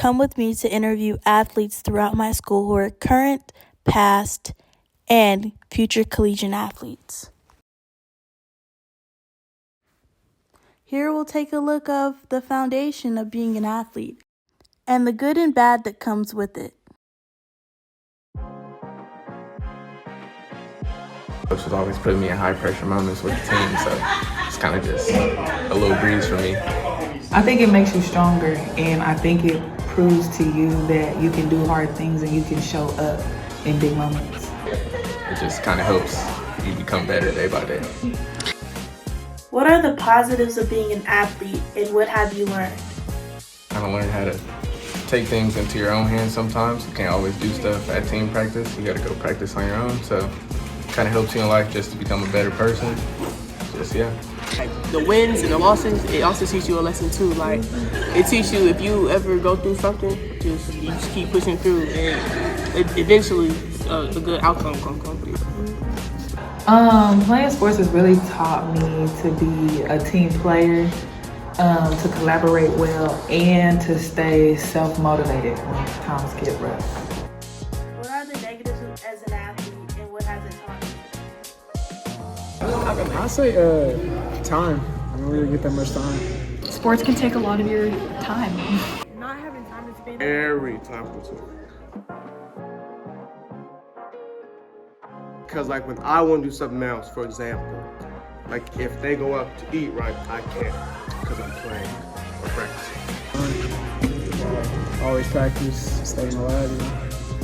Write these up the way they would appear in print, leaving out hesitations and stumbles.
come with me to interview athletes throughout my school who are current, past, and future collegiate athletes. Here we'll take a look of the foundation of being an athlete and the good and bad that comes with it. Coach was always putting me in high pressure moments with the team, so it's kind of just a little breeze for me. I think it makes you stronger, and I think it proves to you that you can do hard things and you can show up in big moments. It just kind of helps you become better day by day. What are the positives of being an athlete, and what have you learned? Kind of learn how to take things into your own hands sometimes. You can't always do stuff at team practice. You got to go practice on your own, so kind of helps you in life just to become a better person. Like the wins and the losses, it also teaches you a lesson too. Like it teaches you if you ever go through something, you just keep pushing through, and eventually a good outcome can come for you. Playing sports has really taught me to be a team player, to collaborate well, and to stay self-motivated when times get rough. What are the negatives as an athlete, and what has it taught you? I'd say time. I don't really get that much time. Sports can take a lot of your time. Not having time to spend. Very time consuming. Because like when I want to do something else, for example, like if they go out to eat, right, I can't because I'm playing or practicing. Always practice, staying alive.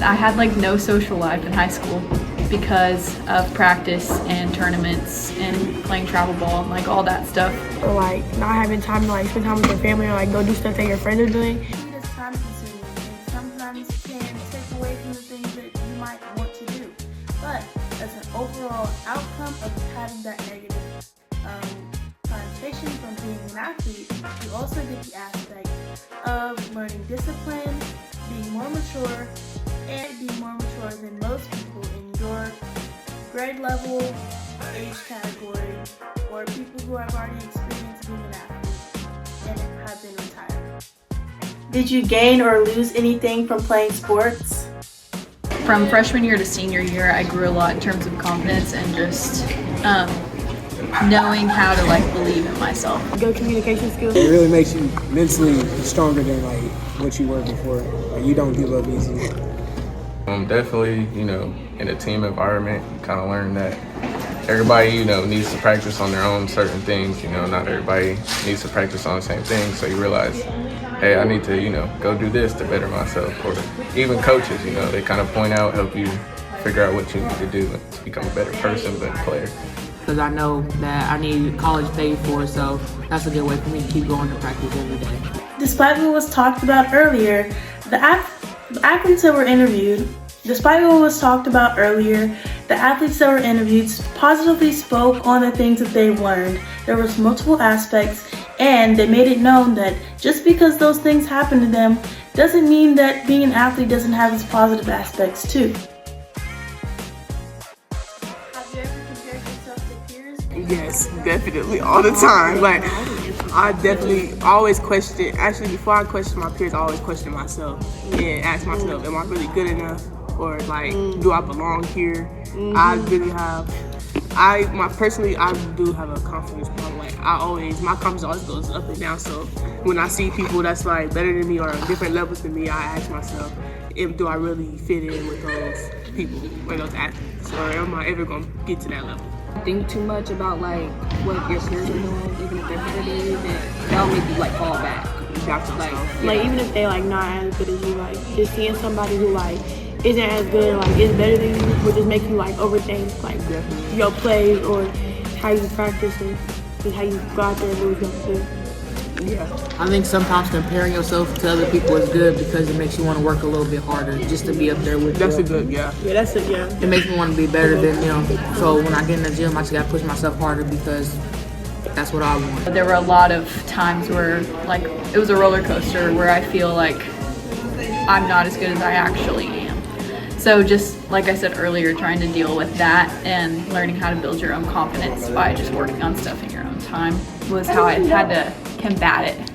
I had like no social life in high school because of practice and tournaments and playing travel ball and like all that stuff. Or like not having time to like spend time with your family or like go do stuff that your friends are doing. It is time consuming and sometimes it can take away from the things that you might want to do. But as an overall outcome of having that negative connotation from being an athlete, you also get the aspect of learning discipline, being more mature, and being more mature than most people in your grade level, age category, or people who have already experienced being an athlete and have been retired. Did you gain or lose anything from playing sports? From freshman year to senior year, I grew a lot in terms of confidence and just knowing how to like believe in myself. Good communication skills. It really makes you mentally stronger than like what you were before. Like you don't give up easy. Definitely, in a team environment, you kind of learn that everybody, needs to practice on their own certain things. Not everybody needs to practice on the same thing. So you realize, hey, I need to, go do this to better myself. Or even coaches, they kind of point out, help you figure out what you need to do to become a better person, better player. Because I know that I need college paid for, so that's a good way for me to keep going to practice every day. Despite what was talked about earlier, the athletes that were interviewed, the athletes that were interviewed positively spoke on the things that they've learned. There was multiple aspects, and they made it known that just because those things happen to them doesn't mean that being an athlete doesn't have its positive aspects too. Have you ever compared yourself to peers? Yes, definitely, all the time. Like, I definitely always question, actually before I question my peers, I always question myself and ask myself, am I really good enough? Or like, do I belong here? I really have, personally, I do have a confidence problem. Like my confidence always goes up and down. So when I see people that's like better than me or on different levels than me, I ask myself, do I really fit in with those people or those athletes? Or am I ever gonna get to that level? Think too much about like what your peers are doing, even if they're better than you, then that'll make you like fall back. Like even if they like not as good as you, like just seeing somebody who like isn't as good, like is better than you, would just make you like overthink like your plays or how you practice and just how you go out there and lose your play. Yeah, I think sometimes comparing yourself to other people is good because it makes you want to work a little bit harder just to be up there with. That's a good, yeah. Yeah, that's it. Yeah. It makes me want to be better than them. So when I get in the gym, I just gotta push myself harder because that's what I want. There were a lot of times where like it was a roller coaster where I feel like I'm not as good as I actually am. So just like I said earlier, trying to deal with that and learning how to build your own confidence by just working on stuff in your own time was how I had to combat it.